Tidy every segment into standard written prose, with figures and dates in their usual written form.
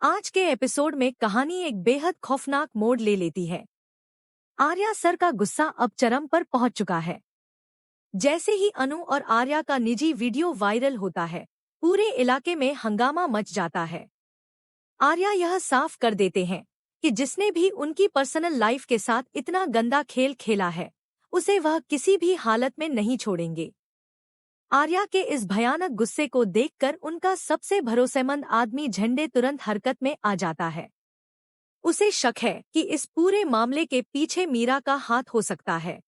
आज के एपिसोड में कहानी एक बेहद खौफनाक मोड़ ले लेती है। आर्या सर का गुस्सा अब चरम पर पहुंच चुका है। जैसे ही अनु और आर्या का निजी वीडियो वायरल होता है, पूरे इलाके में हंगामा मच जाता है। आर्या यह साफ कर देते हैं कि जिसने भी उनकी पर्सनल लाइफ के साथ इतना गंदा खेल खेला है, उसे वह किसी भी हालत में नहीं छोड़ेंगे। आर्या के इस भयानक गुस्से को देखकर उनका सबसे भरोसेमंद आदमी झंडे तुरंत हरकत में आ जाता है। उसे शक है कि इस पूरे मामले के पीछे मीरा का हाथ हो सकता है।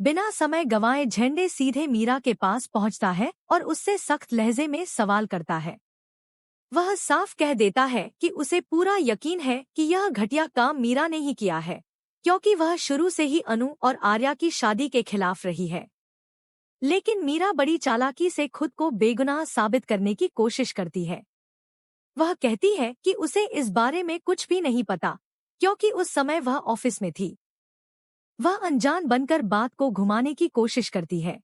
बिना समय गंवाए झंडे सीधे मीरा के पास पहुंचता है और उससे सख्त लहजे में सवाल करता है। वह साफ कह देता है कि उसे पूरा यकीन है कि यह घटिया काम मीरा ने ही किया है, क्योंकि वह शुरू से ही अनु और आर्या की शादी के खिलाफ रही है। लेकिन मीरा बड़ी चालाकी से खुद को बेगुनाह साबित करने की कोशिश करती है। वह कहती है कि उसे इस बारे में कुछ भी नहीं पता, क्योंकि उस समय वह ऑफिस में थी। वह अनजान बनकर बात को घुमाने की कोशिश करती है।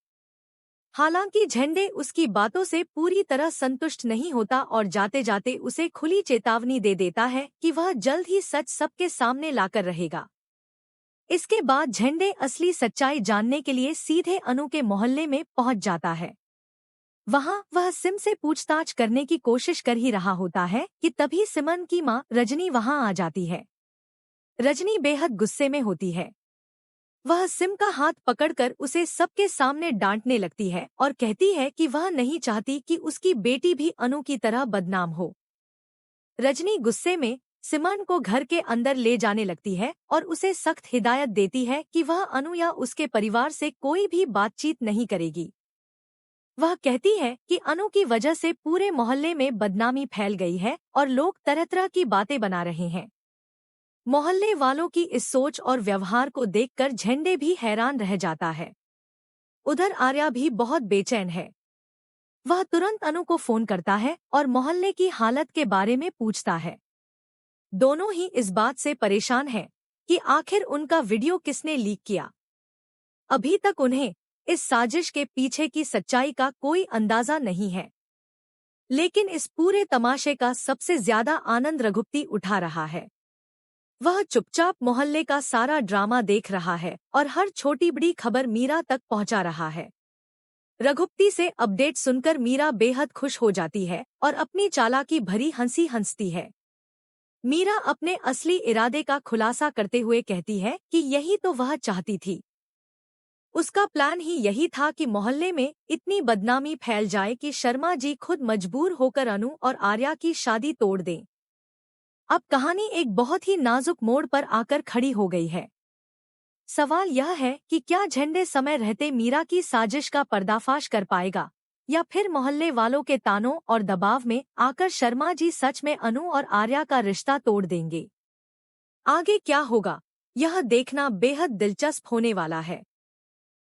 हालांकि झंडे उसकी बातों से पूरी तरह संतुष्ट नहीं होता और जाते जाते उसे खुली चेतावनी दे देता है कि वह जल्द ही सच सबके सामने लाकर रहेगा। इसके बाद झंडे असली सच्चाई जानने के लिए सीधे अनु के मोहल्ले में पहुंच जाता है। वहां वह सिम से पूछताछ करने की कोशिश कर ही रहा होता है कि तभी सिमन की मां रजनी वहां आ जाती है। रजनी बेहद गुस्से में होती है। वह सिम का हाथ पकड़कर उसे सबके सामने डांटने लगती है और कहती है कि वह नहीं चाहती कि उसकी बेटी भी अनु की तरह बदनाम हो। रजनी गुस्से में सिमन को घर के अंदर ले जाने लगती है और उसे सख्त हिदायत देती है कि वह अनु या उसके परिवार से कोई भी बातचीत नहीं करेगी। वह कहती है कि अनु की वजह से पूरे मोहल्ले में बदनामी फैल गई है और लोग तरह तरह की बातें बना रहे हैं। मोहल्ले वालों की इस सोच और व्यवहार को देखकर झंडे भी हैरान रह जाता है। उधर आर्या भी बहुत बेचैन है। वह तुरंत अनु को फोन करता है और मोहल्ले की हालत के बारे में पूछता है। दोनों ही इस बात से परेशान हैं कि आखिर उनका वीडियो किसने लीक किया। अभी तक उन्हें इस साजिश के पीछे की सच्चाई का कोई अंदाजा नहीं है। लेकिन इस पूरे तमाशे का सबसे ज्यादा आनंद रघुपति उठा रहा है। वह चुपचाप मोहल्ले का सारा ड्रामा देख रहा है और हर छोटी बड़ी खबर मीरा तक पहुंचा रहा है। रघुपति से अपडेट सुनकर मीरा बेहद खुश हो जाती है और अपनी चालाकी भरी हंसी हंसती है। मीरा अपने असली इरादे का खुलासा करते हुए कहती है कि यही तो वह चाहती थी। उसका प्लान ही यही था कि मोहल्ले में इतनी बदनामी फैल जाए कि शर्मा जी खुद मजबूर होकर अनु और आर्या की शादी तोड़ दें। अब कहानी एक बहुत ही नाजुक मोड़ पर आकर खड़ी हो गई है। सवाल यह है कि क्या झंडे समय रहते मीरा की साजिश का पर्दाफाश कर पाएगा, या फिर मोहल्ले वालों के तानों और दबाव में आकर शर्मा जी सच में अनु और आर्या का रिश्ता तोड़ देंगे। आगे क्या होगा, यह देखना बेहद दिलचस्प होने वाला है।